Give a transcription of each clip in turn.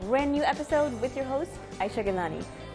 brand new episode with your host Aisha Gilani.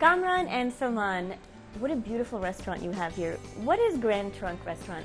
Kamran and Salman, what a beautiful restaurant you have here. What is Grand Trunk Restaurant?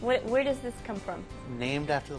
where does this come from? Named after.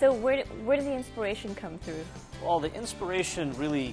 So where does the inspiration come through? Well, the inspiration really.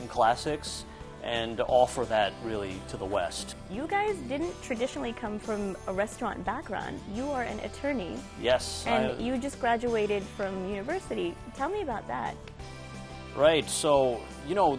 In classics and offer that really to the West. You guys didn't traditionally come from a restaurant background. You are an attorney. Yes. And you just graduated from university. Tell me about that. Right, so, you know.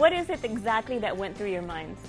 What is it exactly that went through your minds?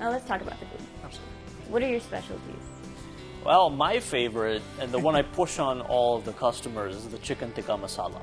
Now let's talk about the food. Absolutely. What are your specialties? Well, my favorite and the one I push on all of the customers is the chicken tikka masala.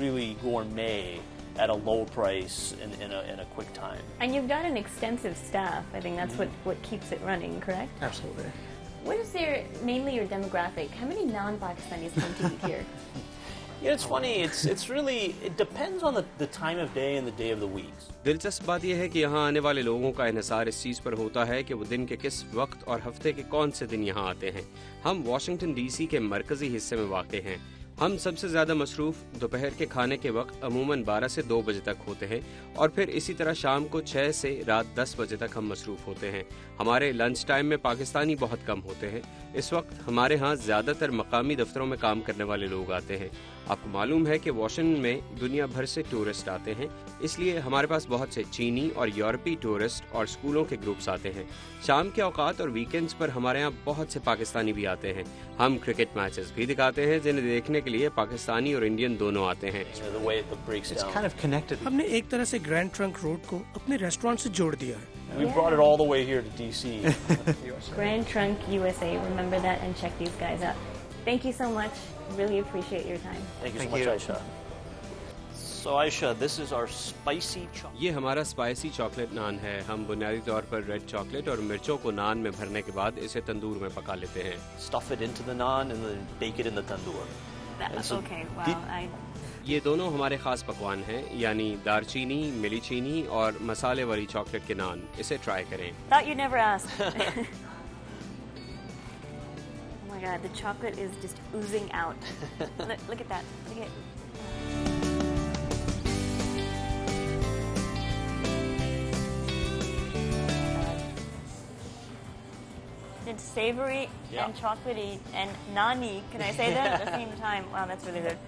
Really gourmet at a low price in a quick time. And you've got an extensive staff. I think that's what keeps it running, correct? Absolutely. What is mainly your demographic? How many non-Pakistanis come to eat here? Yeah, it's funny. It's really, it depends on the time of day and the day of the week. دلچسپ بات یہ ہے کہ یہاں آنے والے لوگوں کا انحصار اس چیز پر ہوتا ہے کہ وہ دن کے کس وقت اور ہفتے کے کون سے دن یہاں آتے ہیں. ہم واشنگٹن ڈی سی کے مرکزی حصے میں واقع ہیں. ہم سب سے زیادہ مصروف دوپہر کے کھانے کے وقت عموماً 12 سے 2 بجے تک ہوتے ہیں اور پھر اسی طرح شام کو 6 سے رات 10 بجے تک ہم مصروف ہوتے ہیں. ہمارے لنچ ٹائم میں پاکستانی بہت کم ہوتے ہیں. اس وقت ہمارے ہاں زیادہ تر مقامی دفتروں میں کام کرنے والے لوگ آتے ہیں. آپ کو معلوم ہے کہ واشنگٹن میں دنیا بھر سے ٹورسٹ آتے ہیں, اس لیے ہمارے پاس بہت سے چینی اور یورپی ٹورسٹ اور اسکولوں کے گروپس آتے ہیں. شام کے اوقات اور ویکینڈز پر ہمارے ہاں بہت سے پاکستانی بھی آتے ہیں. ہم کرکٹ میچز بھی دکھاتے ہیں جنہیں دیکھنے کے لیے پاکستانی اور انڈین دونوں آتے ہیں. The way it breaks It's down. kind of connected. ہم نے ایک طرح سے گرینڈ ٹرنک روڈ کو اپنے ریسٹورانٹ سے جوڑ دیا ہے. We brought it all the way here to DC. Grand Trunk USA. Remember that and check these guys out. Thank you so much. Really appreciate your time. Thank you so Thank much, you. Aisha. So Aisha, this is our spicy chocolate. یہ ہمارا spicy chocolate naan ہے. ہم بنیادی طور پر red chocolate اور مرچوں کو نان میں بھرنے کے بعد اسے تندور میں پکا لیتے ہیں. Stuff it into the naan and then bake it in the tandoor. Okay, wow. یہ دونوں ہمارے خاص پکوان ہیں, یعنی دار چینی, ملی چینی اور مسالے والی چاکلیٹ کے نان. اسے ٹرائی کریں. Thought you'd never ask. Oh my God, the chocolate is just oozing out. Look at that. Look at it. It's savory Yeah. and chocolatey and nani. Can I say that at the same time? Wow, that's really good.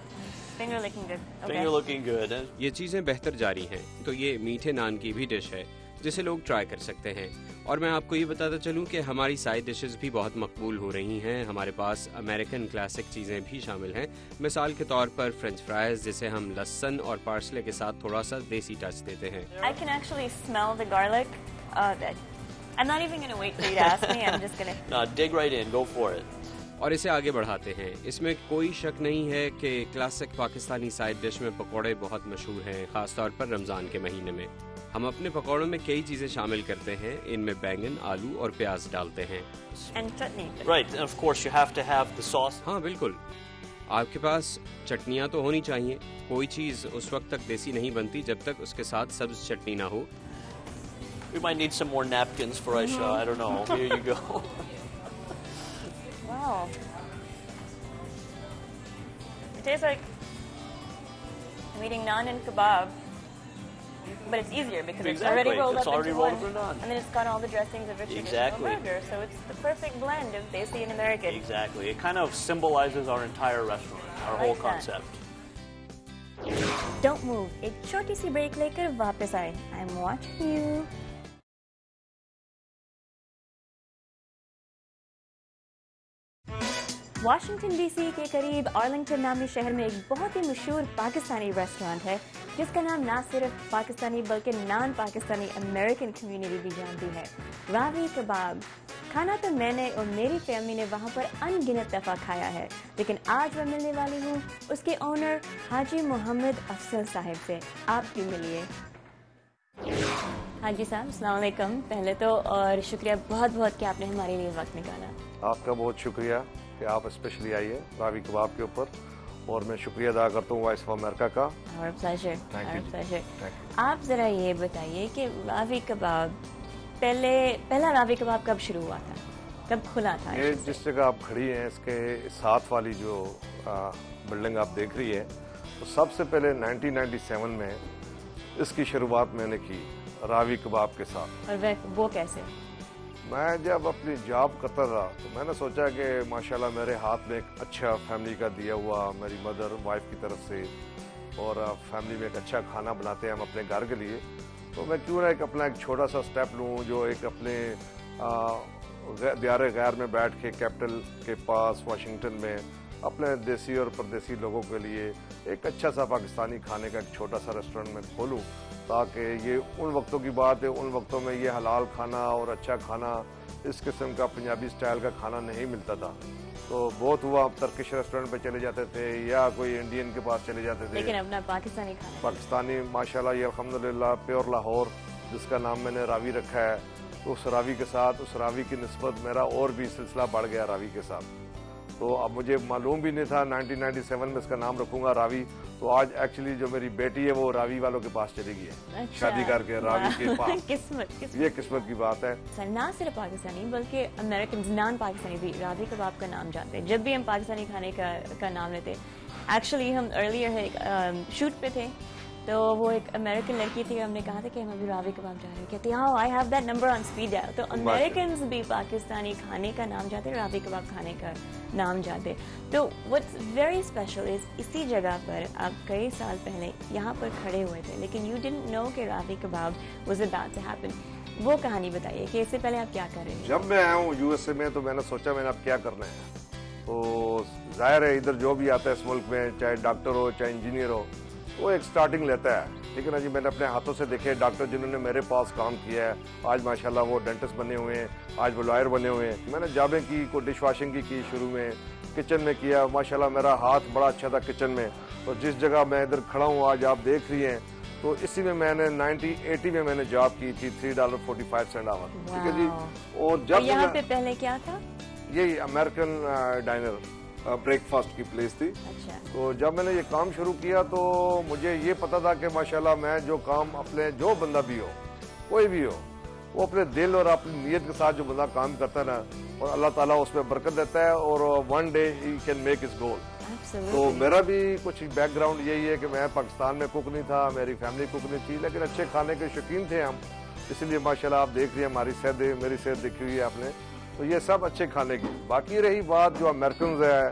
Finger looking good. Okay. Finger looking good. یہ چیزیں بہتر جاری ہیں, تو یہ میٹھے نان کی بھی ڈش ہے جسے لوگ ٹرائی کر سکتے ہیں. اور میں آپ کو یہ بتاتا چلوں کہ ہماری سائڈ ڈشز بھی بہت مقبول ہو رہی ہیں. ہمارے پاس امریکن کلاسک چیزیں بھی شامل ہیں. مثال کے طور پر فرینچ فرائز, جسے ہم لہسن اور پارسلے کے ساتھ تھوڑا سا دیسی ٹچ دیتے ہیں. I can actually smell the garlic. I'm not even going to wait for you to ask me. I'm just going to... No, dig right in. Go for it. اور اسے آگے بڑھاتے ہیں. اس میں کوئی شک نہیں ہے کہ کلاسک پاکستانی سائڈ ڈش میں پکوڑے بہت مشہور ہیں, خاص طور پر رمضان کے مہینے میں. ہم اپنے پکوڑوں میں کئی چیزیں شامل کرتے ہیں. ان میں بینگن, آلو اور پیاز ڈالتے ہیں. And chutney. Right, and of course you have to have the sauce. ہاں بالکل, آپ کے پاس چٹنیاں تو ہونی چاہیے. کوئی چیز اس وقت تک دیسی نہیں بنتی جب تک اس کے ساتھ سبز چٹنی نہ ہو. We might need some more napkins for Aisha. I don't know. Here you go. Wow. It tastes like I'm eating naan and kebab, but it's easier because it's already Exactly. rolled It's up already into rolled one. into naan. And then it's got all the dressings of a traditional Exactly. burger. So it's the perfect blend of Desi and American. Exactly. It kind of symbolizes our entire restaurant, our whole like that. concept. Don't move. ایک چھوٹی سی break لے کر واپس آئے. I'm watching you. Washington D C کے قریب Arlington نامی شہر میں ایک بہت ہی مشہور پاکستانی ریسٹورانٹ ہے جس کا نام نہ صرف پاکستانی بلکہ نان پاکستانی امریکن کمیونٹی بھی جانتی ہے, راوی کباب. کھانا تو میں نے اور میری فیملی نے وہاں پر ان گنت دفعہ کھایا ہے, لیکن آج میں ملنے والی ہوں اس کے اونر حاجی محمد افضل صاحب سے. آپ بھی ملیے. حاجی صاحب السلام علیکم. پہلے تو اور شکریہ بہت بہت کہ آپ نے ہمارے لیے وقت نکالا. آپ کا بہت شکریہ کہ آپ اسپیشلی آئیے راوی کباب کے اوپر, اور میں شکریہ ادا کرتا ہوں وائس آف امریکہ کا. Our pleasure. Thank you. Our pleasure. Thank you. آپ ذرا یہ بتائیے کہ راوی کباب پہلا راوی کباب کب شروع ہوا تھا, کب کھلا تھا؟ یہ جس جگہ آپ کھڑی ہیں اس کے ساتھ والی جو بلڈنگ آپ دیکھ رہی ہے, تو سب سے پہلے 1997 میں اس کی شروعات میں نے کی راوی کباب کے ساتھ. اور وہ کیسے؟ میں جب اپنی جاب کرتا تھا تو میں نے سوچا کہ ماشاءاللہ میرے ہاتھ میں ایک اچھا فیملی کا دیا ہوا, میری مدر وائف کی طرف سے, اور فیملی میں ایک اچھا کھانا بناتے ہیں ہم اپنے گھر کے لیے, تو میں کیوں نہ اپنا ایک چھوٹا سا سٹیپ لوں جو ایک اپنے دیار غیر میں بیٹھ کے کیپٹل کے پاس واشنگٹن میں اپنے دیسی اور پردیسی لوگوں کے لیے ایک اچھا سا پاکستانی کھانے کا ایک چھوٹا سا ریسٹورینٹ میں کھولوں, تاکہ یہ ان وقتوں کی بات ہے, ان وقتوں میں یہ حلال کھانا اور اچھا کھانا اس قسم کا پنجابی سٹائل کا کھانا نہیں ملتا تھا. تو بہت ہوا ترکش ریسٹورنٹ پہ چلے جاتے تھے یا کوئی انڈین کے پاس چلے جاتے تھے. لیکن اپنا پاکستانی کھانا پاکستانی ماشاءاللہ یہ الحمدللہ پیور لاہور جس کا نام میں نے راوی رکھا ہے, تو اس راوی کے ساتھ اس راوی کی نسبت میرا اور بھی سلسلہ بڑھ گیا راوی کے ساتھ. تو اب مجھے معلوم بھی نہیں تھا 1997 میں اس کا نام رکھوں گا راوی. تو آج ایکچولی جو میری بیٹی ہے وہ راوی والوں کے پاس چلی گئی ہے, شادی کر کے راوی کے پاس. قسمت یہ قسمت کی بات ہے. نہ صرف پاکستانی بلکہ امریکنز نان پاکستانی بھی راوی کباب کا نام جانتے ہیں. جب بھی ہم پاکستانی کھانے کا نام لیتے, ایکچولی ہم ارلیئر ایک شوٹ پہ تھے, تو وہ ایک امریکن لڑکی تھی, ہم نے کہا تھا کہ ہم ابھی راوی کباب جا رہے ہیں, کہتے ہاں I have that number on speed dial. تو امریکنز بھی پاکستانی کھانے کا نام جانتے, راوی کباب کھانے کا نام جانتے. تو واٹس ویری اسپیشل از اسی جگہ پر آپ کئی سال پہلے یہاں پر کھڑے ہوئے تھے, لیکن یو ڈنٹ نو کہ راوی کباب واز اباؤٹ ٹو ہیپن. وہ کہانی بتائیے کہ اس سے پہلے آپ کیا کر رہے ہیں. جب میں آیا ہوں یو ایس اے میں تو میں نے سوچا میں نے اب کیا کرنا ہے. تو ظاہر ہے ادھر جو بھی آتا ہے اس ملک میں, چاہے ڈاکٹر ہو چاہے انجینئر ہو, وہ ایک سٹارٹنگ لیتا ہے. ٹھیک ہے نا جی. میں نے اپنے ہاتھوں سے دیکھے ڈاکٹر جنہوں نے میرے پاس کام کیا ہے, آج ماشاءاللہ وہ ڈینٹسٹ بنے ہوئے ہیں, آج وہ لائر بنے ہوئے ہیں. میں نے جابیں کی, کوئی ڈش واشنگ کی شروع میں, کچن میں کیا. ماشاءاللہ میرا ہاتھ بڑا اچھا تھا کچن میں. تو جس جگہ میں ادھر کھڑا ہوں آج آپ دیکھ رہی ہیں, تو اسی میں نے 1980 میں نے جاب کی تھی $3.45 آور. ٹھیک ہے جی. اور جب یہاں پہ پہلے کیا تھا, یہی امریکن ڈائنر بریک فاسٹ کی پلیس تھی. تو جب میں نے یہ کام شروع کیا تو مجھے یہ پتا تھا کہ ماشاءاللہ میں جو کام اپنے, جو بندہ بھی ہو کوئی بھی ہو, وہ اپنے دل اور اپنی نیت کے ساتھ جو بندہ کام کرتا ہے نا, اور اللہ تعالیٰ اس میں برکت دیتا ہے, اور one day he can make his goal. تو میرا بھی کچھ بیک گراؤنڈ یہی ہے کہ میں پاکستان میں کک نہیں تھا, میری فیملی کک نہیں تھی, لیکن اچھے کھانے کے شوقین تھے ہم. اس لیے ماشاءاللہ آپ دیکھ رہی ہیں ہماری صحت, میری صحت دیکھی ہوئی ہے آپ نے. تو یہ سب اچھے کھانے کی. باقی رہی بات جو امریکنز ہے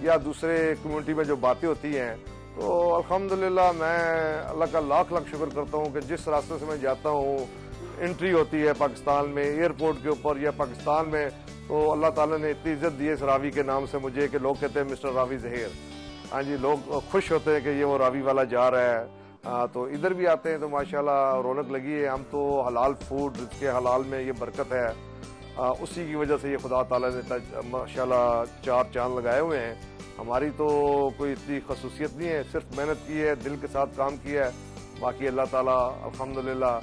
یا دوسرے کمیونٹی میں جو باتیں ہوتی ہیں, تو الحمدللہ میں اللہ کا لاکھ لاکھ شکر کرتا ہوں کہ جس راستے سے میں جاتا ہوں, انٹری ہوتی ہے پاکستان میں ایئرپورٹ کے اوپر یا پاکستان میں, تو اللہ تعالیٰ نے اتنی عزت دی ہے اس راوی کے نام سے مجھے کہ لوگ کہتے ہیں مسٹر راوی ظہیر. ہاں جی, لوگ خوش ہوتے ہیں کہ یہ وہ راوی والا جا رہا ہے. تو ادھر بھی آتے ہیں تو ماشاءاللہ رونق لگی ہے. ہم تو حلال فوڈ, رزق حلال میں یہ برکت ہے, اسی کی وجہ سے یہ خدا تعالیٰ نے ماشاءاللہ 4 چاند لگائے ہوئے ہیں. ہماری تو کوئی اتنی خصوصیت نہیں ہے, صرف محنت کی ہے, دل کے ساتھ کام کیا ہے. باقی اللہ تعالیٰ الحمدللہ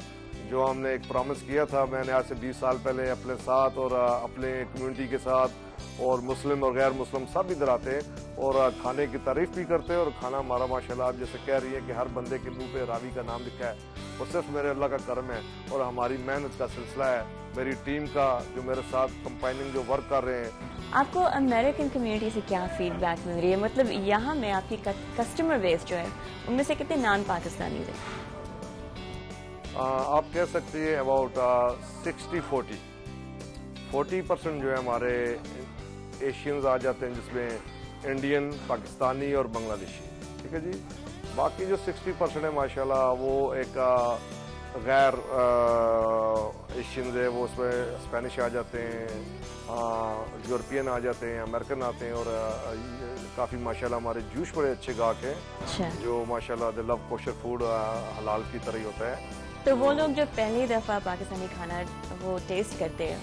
جو ہم نے ایک پرومس کیا تھا, میں نے آج سے 20 سال پہلے اپنے ساتھ اور اپنے کمیونٹی کے ساتھ, اور مسلم اور غیر مسلم سب ادھر آتے ہیں اور کھانے کی تعریف بھی کرتے ہیں. اور کھانا ہمارا ماشاءاللہ آپ جیسے کہہ رہی ہے کہ ہر بندے کے منہ پہ راوی کا نام لکھا ہے, وہ صرف میرے اللہ کا کرم ہے اور ہماری محنت کا سلسلہ ہے, میری ٹیم کا جو میرے ساتھ کمپائننگ جو ورک کر رہے ہیں. آپ کو امریکن کمیونٹی سے کیا فیڈ بیک مل رہی ہے؟ مطلب یہاں میں آپ کی کسٹمر بیس جو ہے ان میں سے کتنے نان پاکستانی ہیں؟ آپ کہہ سکتے ہیں اباؤٹ 60-40. 40% جو ہے ہمارے ایشینز آ جاتے ہیں, جس میں انڈین, پاکستانی اور بنگلہ دیشی. ٹھیک ہے جی. باقی جو 60% ہے ماشاءاللہ وہ ایک غیر ایشینز ہے, وہ اس میں اسپینش آ جاتے ہیں, یورپین آ جاتے ہیں, امریکن آتے ہیں, اور کافی ماشاءاللہ ہمارے جوش بڑے اچھے گاہک ہیں جو ماشاءاللہ دے لو کوشر فوڈ, حلال کی طرح ہی ہوتا ہے. تو وہ لوگ جو پہلی دفعہ پاکستانی کھانا وہ ٹیسٹ کرتے ہیں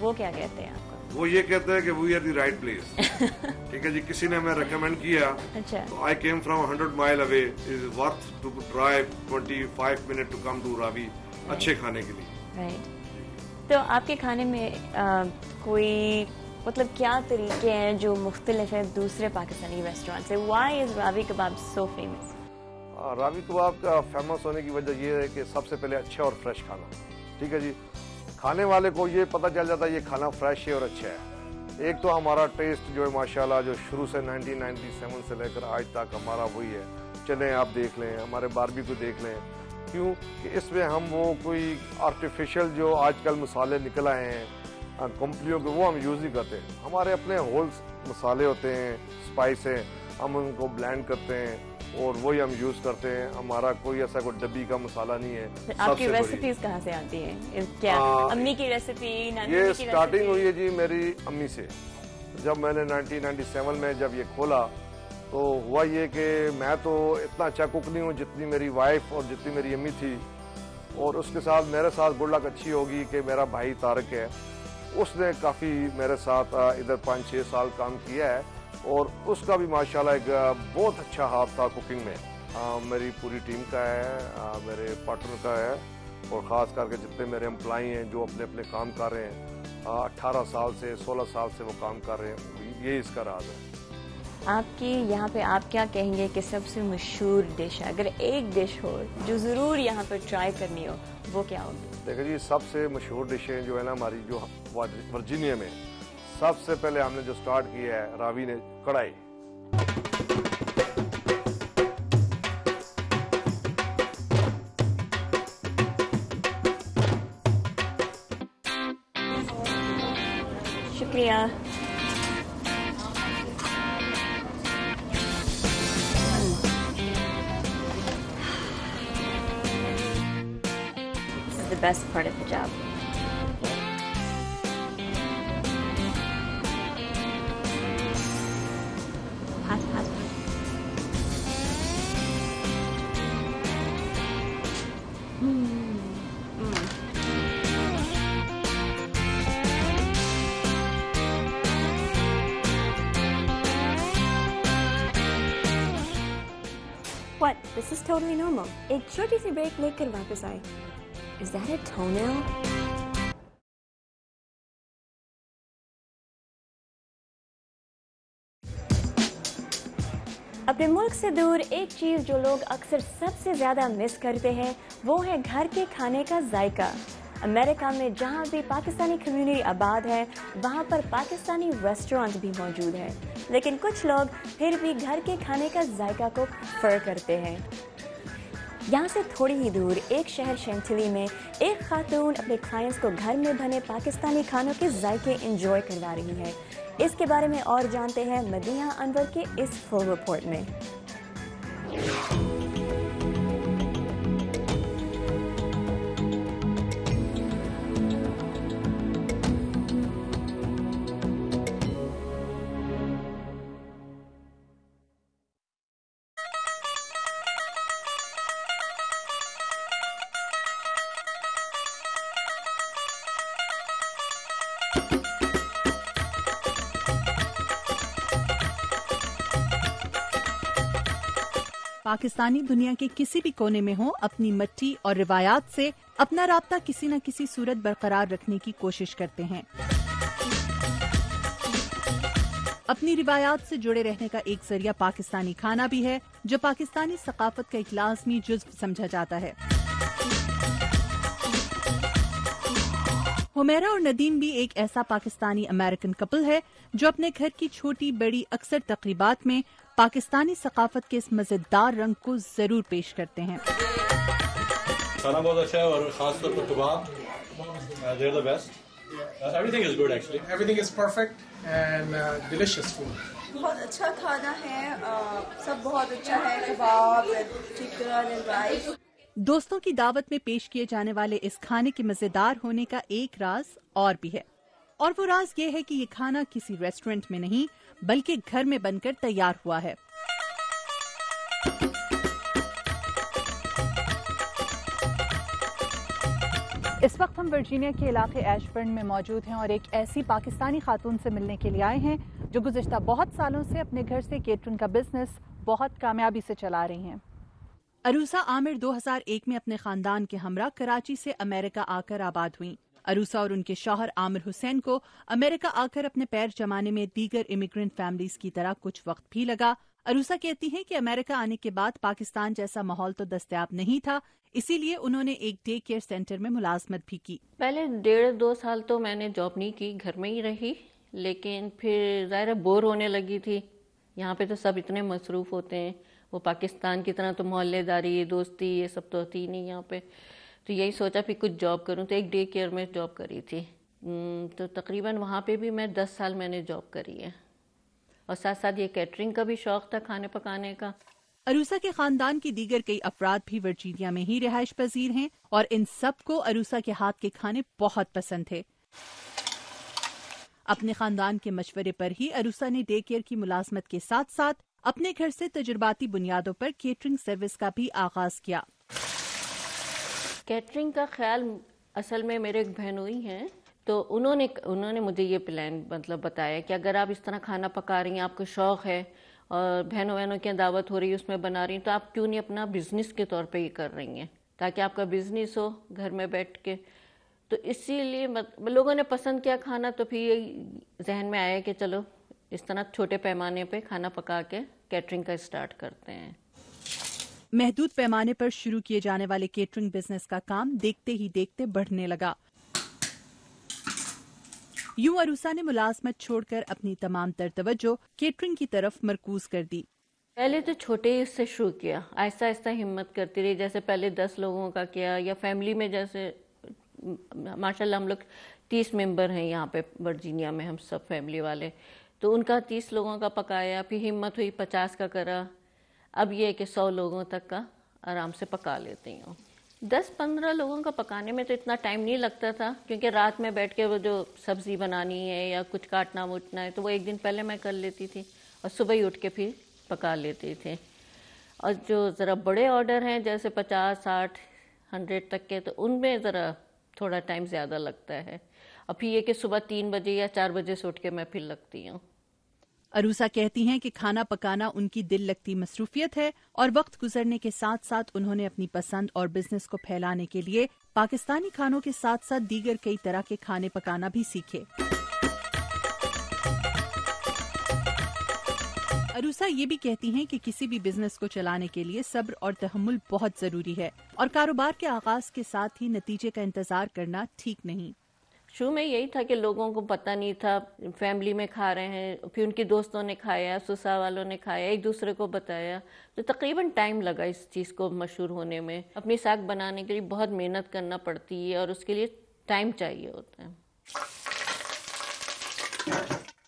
وہ کیا کہتے ہیں آپ کو؟ وہ یہ کہتے ہیں کہ we are the right place. ٹھیک ہے جی. کسی نے ہمیں ریکمینڈ کیا, تو I came from 100 mile away, is worth to drive 25 minute to come to Ravi اچھے کھانے کے لیے. رائٹ. تو آپ کے کھانے میں کوئی مطلب کیا طریقے ہیں جو مختلف ہیں دوسرے پاکستانی ریسٹورینٹ سے؟ وائی از راوی کباب سو فیمس؟ راوی کباب کا فیمس ہونے کی وجہ یہ ہے کہ سب سے پہلے اچھا اور فریش کھانا. ٹھیک ہے جی. کھانے والے کو یہ پتہ چل جاتا ہے یہ کھانا فریش ہے اور اچھا ہے. ایک تو ہمارا ٹیسٹ جو ہے ماشاءاللہ جو شروع سے 1997 سے لے کر آج تک ہمارا وہی ہے. چلیں آپ دیکھ لیں, ہمارے باربی کو دیکھ لیں, کیوں کہ اس میں ہم وہ کوئی آرٹیفیشل جو آج کل مسالے نکل آئے ہیں کمپنیوں کے, وہ ہم یوز نہیں کرتے. ہمارے اپنے ہول مسالے ہوتے ہیں, اسپائس ہیں, ہم ان کو بلینڈ کرتے ہیں اور وہی ہم یوز کرتے ہیں. ہمارا کوئی ایسا کوئی ڈبی کا مسالہ نہیں ہے. آپ کی ریسیپیز کہاں سے آتی ہیں؟ کیا امی کی ریسیپی, نانی کی ریسیپی؟ یہ سٹارٹنگ ہوئی ہے جی میری امی سے. جب میں نے 1997 میں جب یہ کھولا تو ہوا یہ کہ میں تو اتنا اچھا کک نہیں ہوں جتنی میری وائف اور جتنی میری امی تھی, اور اس کے ساتھ میرے ساتھ گڈ لک اچھی ہوگی کہ میرا بھائی طارق ہے. اس نے کافی میرے ساتھ ادھر 5-6 سال کام کیا ہے اور اس کا بھی ماشاءاللہ ایک بہت اچھا ہاتھ تھا کوکنگ میں. میری پوری ٹیم کا ہے, میرے پارٹنر کا ہے, اور خاص کر کے جتنے میرے امپلائی ہیں جو اپنے اپنے کام کر رہے ہیں, 18 سال سے 16 سال سے وہ کام کر رہے ہیں, یہی اس کا راز ہے. آپ کی یہاں پہ آپ کیا کہیں گے کہ سب سے مشہور ڈش ہے؟ اگر ایک ڈش ہو جو ضرور یہاں پر ٹرائی کرنی ہو, وہ کیا ہوگی؟ دیکھیں جی, سب سے مشہور ڈشیں جو ہے نا ہماری, جو ورجینیا میں سب سے پہلے ہم نے جو سٹارٹ کیا ہے راوی نے, کڑھائی. شکریہ. This is the best part of the job. Hot. What? This is totally normal. ایک چھوٹی سی بریک لے کر واپس آئے. Is that a toenail? اپنے ملک سے دور ایک چیز جو لوگ اکثر سب سے زیادہ مس کرتے ہیں وہ ہے گھر کے کھانے کا ذائقہ. امریکہ میں جہاں بھی پاکستانی کمیونٹی آباد ہے وہاں پر پاکستانی ریسٹورانٹ بھی موجود ہے, لیکن کچھ لوگ پھر بھی گھر کے کھانے کا ذائقہ کو پریفر کرتے ہیں. یہاں سے تھوڑی ہی دور ایک شہر شینٹلی میں ایک خاتون اپنے کلائنٹس کو گھر میں بنے پاکستانی کھانوں کے ذائقے انجوائے کروا رہی ہے. اس کے بارے میں اور جانتے ہیں مدیحہ انور کے اس فل رپورٹ میں. پاکستانی دنیا کے کسی بھی کونے میں ہوں اپنی مٹی اور روایات سے اپنا رابطہ کسی نہ کسی صورت برقرار رکھنے کی کوشش کرتے ہیں. اپنی روایات سے جڑے رہنے کا ایک ذریعہ پاکستانی کھانا بھی ہے جو پاکستانی ثقافت کا ایک لازمی جزو سمجھا جاتا ہے. حمیرہ اور ندیم بھی ایک ایسا پاکستانی امریکن کپل ہے جو اپنے گھر کی چھوٹی بڑی اکثر تقریبات میں پاکستانی ثقافت کے اس مزیدار رنگ کو ضرور پیش کرتے ہیں. کھانا بہت اچھا ہے اور خاص طور پر کباب, they are the best. Everything is good actually. Everything is perfect and delicious food. بہت اچھا کھانا ہے, سب بہت اچھا ہے, کباب, چکن اینڈ رائس. دوستوں کی دعوت میں پیش کیے جانے والے اس کھانے کے مزیدار ہونے کا ایک راز اور بھی ہے, اور وہ راز یہ ہے کہ یہ کھانا کسی ریسٹورنٹ میں نہیں بلکہ گھر میں بن کر تیار ہوا ہے. اس وقت ہم ورجینیا کے علاقے ایشبرن میں موجود ہیں اور ایک ایسی پاکستانی خاتون سے ملنے کے لیے آئے ہیں جو گزشتہ بہت سالوں سے اپنے گھر سے کیٹرنگ کا بزنس بہت کامیابی سے چلا رہی ہیں. عروسہ عامر 2001 میں اپنے خاندان کے ہمراہ کراچی سے امریکہ آ کر آباد ہوئیں. عروسہ اور ان کے شوہر عامر حسین کو امریکہ آ کر اپنے پیر جمانے میں دیگر امیگرنٹ فیملیز کی طرح کچھ وقت بھی لگا. عروسہ کہتی ہیں کہ امریکہ آنے کے بعد پاکستان جیسا ماحول تو دستیاب نہیں تھا, اسی لیے انہوں نے ایک ڈے کیئر سینٹر میں ملازمت بھی کی. پہلے 1.5-2 سال تو میں نے جاب نہیں کی, گھر میں ہی رہی, لیکن پھر ظاہر بور ہونے لگی تھی. یہاں پہ تو سب اتنے مصروف ہوتے ہیں, وہ پاکستان کی طرح تو محلے داری دوستی یہ سب تو ہوتی ہی نہیں یہاں پہ. تو یہی سوچا پھر کچھ جاب کروں, تو ایک ڈے کیئر میں جاب کری تھی. تو تقریباً وہاں پہ بھی میں 10 سال میں نے جاب کری ہے, اور ساتھ ساتھ یہ کیٹرنگ کا بھی شوق تھا, کھانے پکانے کا. عروسہ کے خاندان کی دیگر کئی افراد بھی ورجینیا میں ہی رہائش پذیر ہیں اور ان سب کو عروسہ کے ہاتھ کے کھانے بہت پسند تھے. اپنے خاندان کے مشورے پر ہی عروسہ نے ڈے کیئر کی ملازمت کے ساتھ ساتھ اپنے گھر سے تجرباتی بنیادوں پر کیٹرنگ سروس کا بھی آغاز کیا. کیٹرنگ کا خیال اصل میں میرے ایک بہنوئی ہیں, تو انہوں نے مجھے یہ پلان مطلب بتایا کہ اگر آپ اس طرح کھانا پکا رہی ہیں, آپ کو شوق ہے اور بہنوں کی دعوت ہو رہی ہے اس میں بنا رہی ہیں, تو آپ کیوں نہیں اپنا بزنس کے طور پہ یہ کر رہی ہیں تاکہ آپ کا بزنس ہو گھر میں بیٹھ کے. تو اسی لیے لوگوں نے پسند کیا کھانا, تو پھر یہ ذہن میں آیا کہ چلو اس طرح چھوٹے پیمانے پہ کھانا پکا کے کیٹرنگ کا اسٹارٹ کرتے ہیں. محدود پیمانے پر شروع کیے جانے والے کیٹرنگ بزنس کا کام دیکھتے ہی دیکھتے بڑھنے لگا. یوں عروسہ نے ملازمت چھوڑ کر اپنی تمام تر توجہ کیٹرنگ کی طرف مرکوز کر دی. پہلے تو چھوٹے سے شروع کیا, آہستہ آہستہ ہمت کرتی رہی. جیسے پہلے 10 لوگوں کا کیا, یا فیملی میں جیسے ماشاءاللہ ہم لوگ 30 ممبر ہیں یہاں پہ ورجینیا میں, ہم سب فیملی والے, تو ان کا 30 لوگوں کا پکایا, پھر ہمت ہوئی 50 کا کرا. اب یہ ہے کہ 100 لوگوں تک کا آرام سے پکا لیتی ہوں. 10-15 لوگوں کا پکانے میں تو اتنا ٹائم نہیں لگتا تھا, کیونکہ رات میں بیٹھ کے وہ جو سبزی بنانی ہے یا کچھ کاٹنا ووٹنا ہے تو وہ ایک دن پہلے میں کر لیتی تھی, اور صبح ہی اٹھ کے پھر پکا لیتے تھے. اور جو ذرا بڑے آرڈر ہیں جیسے 50, 60, 100 تک کے, تو ان میں ذرا تھوڑا ٹائم زیادہ لگتا ہے. اور پھر یہ کہ صبح 3 بجے یا 4 بجے سے اٹھ کے میں پھر لگتی ہوں. عروسہ کہتی ہیں کہ کھانا پکانا ان کی دل لگتی مصروفیت ہے, اور وقت گزرنے کے ساتھ ساتھ انہوں نے اپنی پسند اور بزنس کو پھیلانے کے لیے پاکستانی کھانوں کے ساتھ ساتھ دیگر کئی طرح کے کھانے پکانا بھی سیکھے. عروسہ یہ بھی کہتی ہیں کہ کسی بھی بزنس کو چلانے کے لیے صبر اور تحمل بہت ضروری ہے, اور کاروبار کے آغاز کے ساتھ ہی نتیجے کا انتظار کرنا ٹھیک نہیں. شروع میں یہی تھا کہ لوگوں کو پتہ نہیں تھا, فیملی میں کھا رہے ہیں, پھر ان کی دوستوں نے کھایا, سسرال والوں نے کھایا, ایک دوسرے کو بتایا, تو تقریباً ٹائم لگا اس چیز کو مشہور ہونے میں. اپنی ساکھ بنانے کے لیے بہت محنت کرنا پڑتی ہے اور اس کے لیے ٹائم چاہیے ہوتا ہے.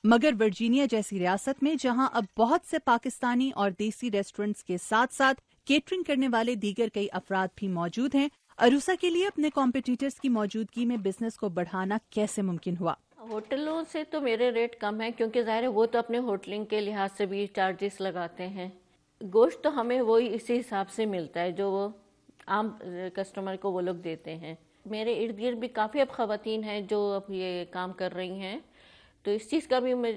مگر ورجینیا جیسی ریاست میں جہاں اب بہت سے پاکستانی اور دیسی ریسٹورنٹس کے ساتھ ساتھ کیٹرنگ کرنے والے دیگر کئی افراد بھی موجود ہیں, عروسہ کے لیے اپنے کمپیٹیٹرز کی موجودگی میں بزنس کو بڑھانا کیسے ممکن ہوا؟ ہوٹلوں سے تو میرے ریٹ کم ہیں, کیونکہ ظاہر ہے وہ تو اپنے ہوٹلنگ کے لحاظ سے بھی چارجز لگاتے ہیں. گوشت تو ہمیں وہی اسی حساب سے ملتا ہے جو وہ عام کسٹمر کو وہ لوگ دیتے ہیں. میرے ارد گرد بھی کافی اب خواتین ہیں جو اب یہ کام کر رہی ہیں, تو اس چیز کا بھی میں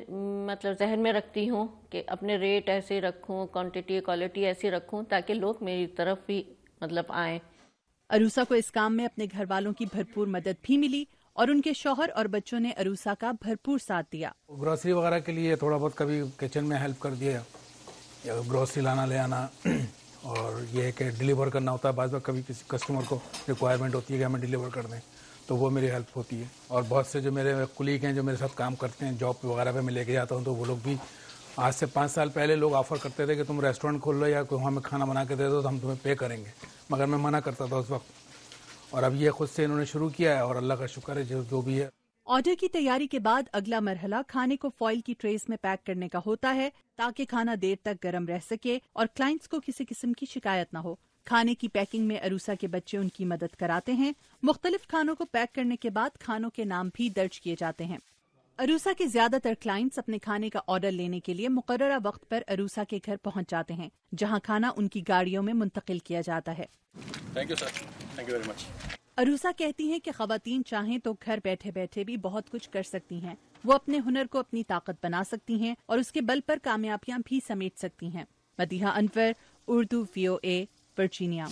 مطلب ذہن میں رکھتی ہوں کہ اپنے ریٹ ایسے رکھوں, کوانٹٹی کوالٹی ایسی رکھوں تاکہ لوگ میری طرف بھی مطلب آئیں. عروسہ کو اس کام میں اپنے گھر والوں کی بھرپور مدد بھی ملی, اور ان کے شوہر اور بچوں نے عروسہ کا بھرپور ساتھ دیا. گروسری وغیرہ کے لیے تھوڑا بہت کبھی کچن میں ہیلپ کر دیا, یا گروسری لانا لے آنا, اور یہ ہے کہ ڈیلیور کرنا ہوتا ہے. بعض وقت کبھی کسی کسٹمر کو ریکوائرمنٹ ہوتی ہے کہ ہمیں ڈیلیور کر دیں, تو وہ میری ہیلپ ہوتی ہے. اور بہت سے جو میرے کلیگ ہیں جو میرے ساتھ کام کرتے ہیں, جاب وغیرہ پہ میں لے کے جاتا ہوں, تو وہ لوگ بھی آج سے 5 سال پہلے لوگ آفر کرتے تھے کہ تم ریسٹورینٹ کھول لو یا کوئی ہمیں کھانا بنا کے دے دو تو ہم تمہیں پے کریں گے, مگر میں منع کرتا تھا اس وقت. اور اب یہ خود سے انہوں نے شروع کیا ہے, اور اللہ کا شکر ہے جو بھی ہے. آرڈر کی تیاری کے بعد اگلا مرحلہ کھانے کو فوائل کی ٹریز میں پیک کرنے کا ہوتا ہے تاکہ کھانا دیر تک گرم رہ سکے اور کلائنٹس کو کسی قسم کی شکایت نہ ہو. کھانے کی پیکنگ میں عروسہ کے بچے ان کی مدد کراتے ہیں. مختلف کھانوں کو پیک کرنے کے بعد کھانوں کے نام بھی درج کیے جاتے ہیں. عروسہ کے زیادہ تر کلائنٹس اپنے کھانے کا آرڈر لینے کے لیے مقررہ وقت پر عروسہ کے گھر پہنچ جاتے ہیں, جہاں کھانا ان کی گاڑیوں میں منتقل کیا جاتا ہے. Thank you, sir. Thank you very much. عروسہ کہتی ہیں کہ خواتین چاہیں تو گھر بیٹھے بیٹھے بھی بہت کچھ کر سکتی ہیں. وہ اپنے ہنر کو اپنی طاقت بنا سکتی ہیں اور اس کے بل پر کامیابیاں بھی سمیٹ سکتی ہیں. مدیحہ انور, اردو VOA, ورجینیا.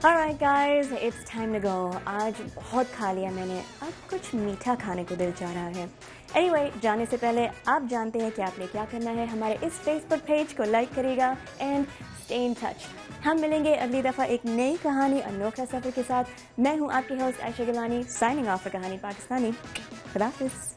Alright guys, it's time to go. آج بہت کھا لیا میں نے, اب کچھ میٹھا کھانے کو دل چاہ رہا ہے. Anyway, جانے سے پہلے آپ جانتے ہیں کہ آپ نے کیا کرنا ہے. ہمارے اس فیس بک پیج کو لائک کرے گا and stay in touch. ہم ملیں گے اگلی دفعہ ایک نئی کہانی, انوکھا سفر کے ساتھ. میں ہوں آپ کی ہوسٹ عائشہ گیلانی, سائننگ آف کہانی پاکستانی. خدا حافظ.